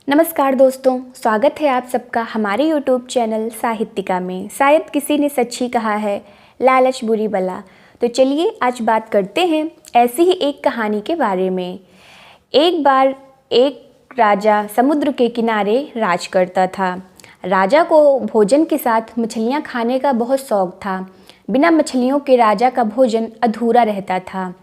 नमस्कार दोस्तों, स्वागत है आप सबका हमारे YouTube चैनल साहित्यिका में। शायद किसी ने सच ही कहा है, लालच बुरी बला। तो चलिए आज बात करते हैं ऐसी ही एक कहानी के बारे में। एक बार एक राजा समुद्र के किनारे राज करता था। राजा को भोजन के साथ मछलियाँ खाने का बहुत शौक था। बिना मछलियों के राजा का भोजन अधूरा रहता था।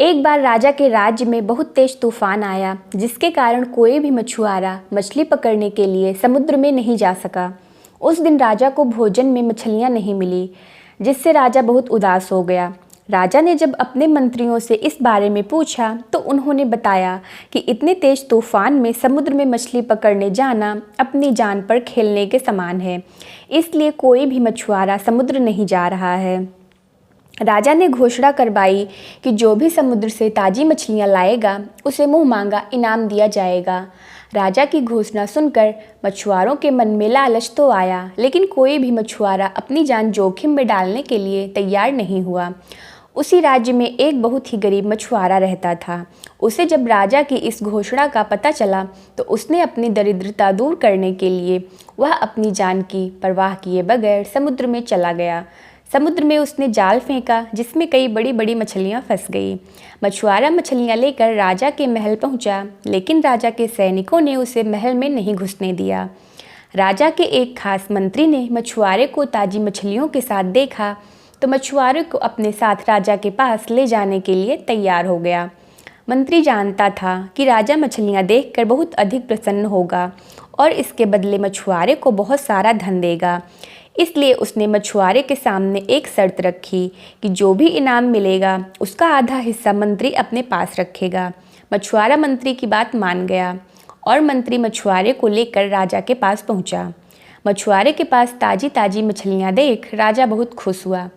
एक बार राजा के राज्य में बहुत तेज तूफान आया, जिसके कारण कोई भी मछुआरा मछली पकड़ने के लिए समुद्र में नहीं जा सका। उस दिन राजा को भोजन में मछलियां नहीं मिली, जिससे राजा बहुत उदास हो गया। राजा ने जब अपने मंत्रियों से इस बारे में पूछा तो उन्होंने बताया कि इतने तेज तूफान में समुद्र में मछली पकड़ने जाना अपनी जान पर खेलने के समान है, इसलिए कोई भी मछुआरा समुद्र नहीं जा रहा है। राजा ने घोषणा करवाई कि जो भी समुद्र से ताज़ी मछलियां लाएगा उसे मुंह मांगा इनाम दिया जाएगा। राजा की घोषणा सुनकर मछुआरों के मन में लालच तो आया, लेकिन कोई भी मछुआरा अपनी जान जोखिम में डालने के लिए तैयार नहीं हुआ। उसी राज्य में एक बहुत ही गरीब मछुआरा रहता था। उसे जब राजा की इस घोषणा का पता चला तो उसने अपनी दरिद्रता दूर करने के लिए वह अपनी जान की परवाह किए बगैर समुद्र में चला गया। समुद्र में उसने जाल फेंका, जिसमें कई बड़ी बड़ी मछलियां फंस गई। मछुआरा मछलियां लेकर राजा के महल पहुंचा, लेकिन राजा के सैनिकों ने उसे महल में नहीं घुसने दिया। राजा के एक खास मंत्री ने मछुआरे को ताज़ी मछलियों के साथ देखा तो मछुआरे को अपने साथ राजा के पास ले जाने के लिए तैयार हो गया। मंत्री जानता था कि राजा मछलियां देखकर बहुत अधिक प्रसन्न होगा और इसके बदले मछुआरे को बहुत सारा धन देगा। इसलिए उसने मछुआरे के सामने एक शर्त रखी कि जो भी इनाम मिलेगा उसका आधा हिस्सा मंत्री अपने पास रखेगा। मछुआरा मंत्री की बात मान गया और मंत्री मछुआरे को लेकर राजा के पास पहुंचा। मछुआरे के पास ताज़ी ताज़ी मछलियां देख राजा बहुत खुश हुआ।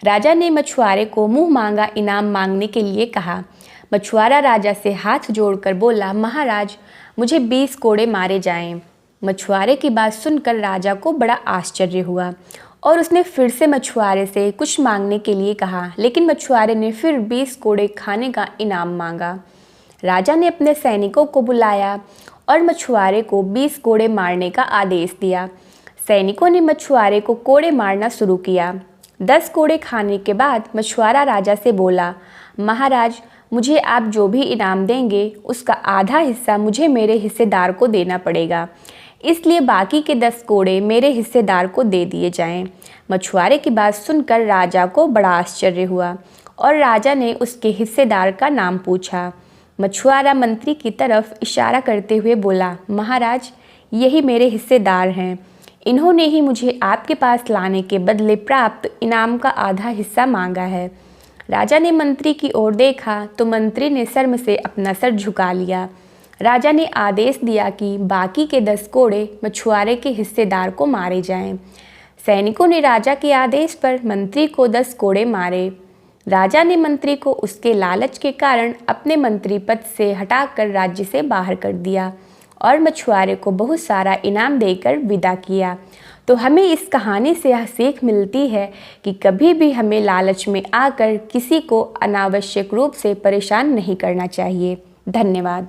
राजा ने मछुआरे को मुंह मांगा इनाम मांगने के लिए कहा। मछुआरा राजा से हाथ जोड़कर बोला, महाराज, मुझे 20 कोड़े मारे जाएं। मछुआरे की बात सुनकर राजा को बड़ा आश्चर्य हुआ और उसने फिर से मछुआरे से कुछ मांगने के लिए कहा, लेकिन मछुआरे ने फिर 20 कोड़े खाने का इनाम मांगा। राजा ने अपने सैनिकों को बुलाया और मछुआरे को 20 कोड़े मारने का आदेश दिया। सैनिकों ने मछुआरे को कोड़े मारना शुरू किया। 10 कोड़े खाने के बाद मछुआरा राजा से बोला, महाराज, मुझे आप जो भी इनाम देंगे उसका आधा हिस्सा मुझे मेरे हिस्सेदार को देना पड़ेगा, इसलिए बाकी के 10 कोड़े मेरे हिस्सेदार को दे दिए जाएं। मछुआरे की बात सुनकर राजा को बड़ा आश्चर्य हुआ और राजा ने उसके हिस्सेदार का नाम पूछा। मछुआरा मंत्री की तरफ इशारा करते हुए बोला, महाराज, यही मेरे हिस्सेदार हैं। इन्होंने ही मुझे आपके पास लाने के बदले प्राप्त इनाम का आधा हिस्सा मांगा है। राजा ने मंत्री की ओर देखा तो मंत्री ने शर्म से अपना सर झुका लिया। राजा ने आदेश दिया कि बाकी के 10 कोड़े मछुआरे के हिस्सेदार को मारे जाएं। सैनिकों ने राजा के आदेश पर मंत्री को 10 कोड़े मारे। राजा ने मंत्री को उसके लालच के कारण अपने मंत्री पद से हटाकर राज्य से बाहर कर दिया और मछुआरे को बहुत सारा इनाम देकर विदा किया। तो हमें इस कहानी से यह सीख मिलती है कि कभी भी हमें लालच में आकर किसी को अनावश्यक रूप से परेशान नहीं करना चाहिए। धन्यवाद।